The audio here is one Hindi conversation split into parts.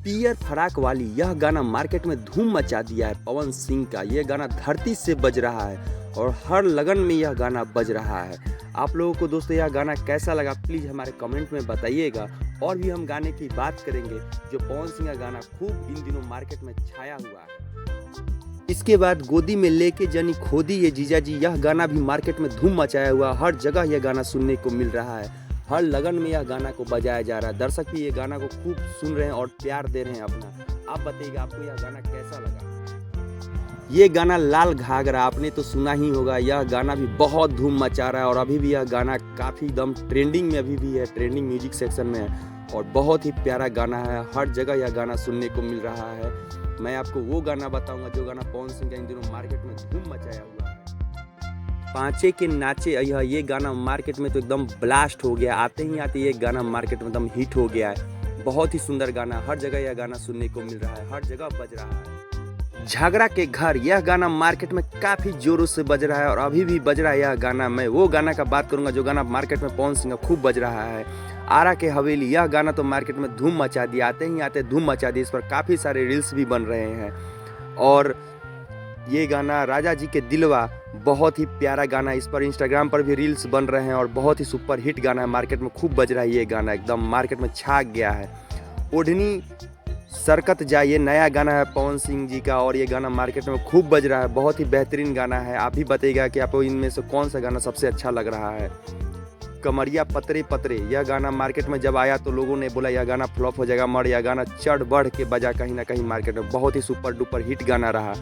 पियर फराक वाली यह गाना मार्केट में धूम मचा दिया है। पवन सिंह का यह गाना धरती से बज रहा है और हर लगन में यह गाना बज रहा है। आप लोगों को दोस्तों यह गाना कैसा लगा प्लीज़ हमारे कमेंट में बताइएगा। और भी हम गाने की बात करेंगे जो पवन सिंह का गाना खूब इन दिनों मार्केट में छाया हुआ है। इसके बाद गोदी में लेके जनी खोदी ये जीजा जी, यह गाना भी मार्केट में धूम मचाया हुआ। हर जगह यह गाना सुनने को मिल रहा है, हर लगन में यह गाना को बजाया जा रहा है। दर्शक भी ये गाना को खूब सुन रहे हैं और प्यार दे रहे हैं अपना। आप बताइएगा आपको यह गाना कैसा लगा। ये गाना लाल घाघरा आपने तो सुना ही होगा। यह गाना भी बहुत धूम मचा रहा है और अभी भी यह गाना काफ़ी दम ट्रेंडिंग में अभी भी है, ट्रेंडिंग म्यूजिक सेक्शन में है और बहुत ही प्यारा गाना है। हर जगह यह गाना सुनने को मिल रहा है। मैं आपको वो गाना बताऊंगा जो गाना पवन सिंह का इन दिनों मार्केट में धूम मचाया हुआ है। पांचे के नाचे अय्या, ये गाना मार्केट में तो एकदम ब्लास्ट हो गया। आते ही आते ये गाना मार्केट में एकदम हिट हो गया है। बहुत ही सुंदर गाना, हर जगह यह गाना सुनने को मिल रहा है, हर जगह बज रहा है। झगड़ा के घर यह गाना मार्केट में काफ़ी जोरों से बज रहा है और अभी भी बज रहा है यह गाना। मैं वो गाना का बात करूंगा जो गाना मार्केट में पवन सिंह का खूब बज रहा है। आरा के हवेली यह गाना तो मार्केट में धूम मचा दिया, आते ही आते धूम मचा दिया। इस पर काफ़ी सारे रील्स भी बन रहे हैं। और ये गाना राजा जी के दिलवा बहुत ही प्यारा गाना, इस पर इंस्टाग्राम पर भी रील्स बन रहे हैं और बहुत ही सुपर हिट गाना है। मार्केट में खूब बज रहा है ये गाना, एकदम मार्केट में छा गया है। ओढ़नी सरकत जा ये नया गाना है पवन सिंह जी का और ये गाना मार्केट में खूब बज रहा है। बहुत ही बेहतरीन गाना है। आप भी बताइएगा कि आपको इनमें से कौन सा गाना सबसे अच्छा लग रहा है। कमरिया पतरे पतरे यह गाना मार्केट में जब आया तो लोगों ने बोला यह गाना फ्लॉप हो जाएगा, मगर यह गाना चढ़ बढ़ के बजा कहीं ना कहीं मार्केट में। बहुत ही सुपर डुपर हिट गाना रहा।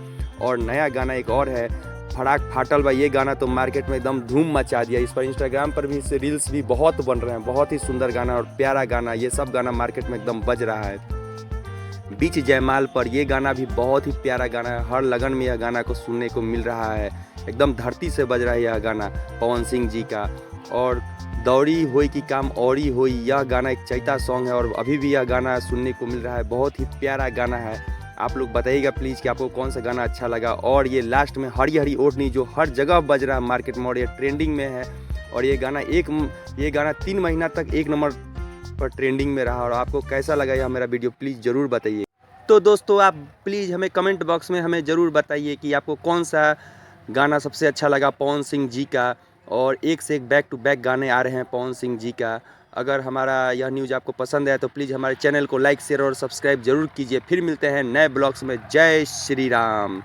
और नया गाना एक और है फड़ाक फाटल बा, ये गाना तो मार्केट में एकदम धूम मचा दिया। इस पर इंस्टाग्राम पर भी इससे रील्स भी बहुत बन रहे हैं। बहुत ही सुंदर गाना और प्यारा गाना, ये सब गाना मार्केट में एकदम बज रहा है। बीच जयमाल पर यह गाना भी बहुत ही प्यारा गाना है। हर लगन में यह गाना को सुनने को मिल रहा है, एकदम धरती से बज रहा है यह गाना पवन सिंह जी का। और दौड़ी होई की काम औरी होई यह गाना एक चैता सॉन्ग है और अभी भी यह गाना सुनने को मिल रहा है। बहुत ही प्यारा गाना है। आप लोग बताइएगा प्लीज़ कि आपको कौन सा गाना अच्छा लगा। और ये लास्ट में हरी हरी ओढ़नी जो हर जगह बज रहा है मार्केट में और ये ट्रेंडिंग में है। और ये गाना 3 महीना तक 1 नंबर पर ट्रेंडिंग में रहा। और आपको कैसा लगा यह मेरा वीडियो प्लीज़ ज़रूर बताइए। तो दोस्तों आप प्लीज़ हमें कमेंट बॉक्स में हमें ज़रूर बताइए कि आपको कौन सा गाना सबसे अच्छा लगा पवन सिंह जी का। और एक से एक बैक टू बैक गाने आ रहे हैं पवन सिंह जी का। अगर हमारा यह न्यूज़ आपको पसंद है तो प्लीज़ हमारे चैनल को लाइक शेयर और सब्सक्राइब जरूर कीजिए। फिर मिलते हैं नए ब्लॉग्स में। जय श्री राम।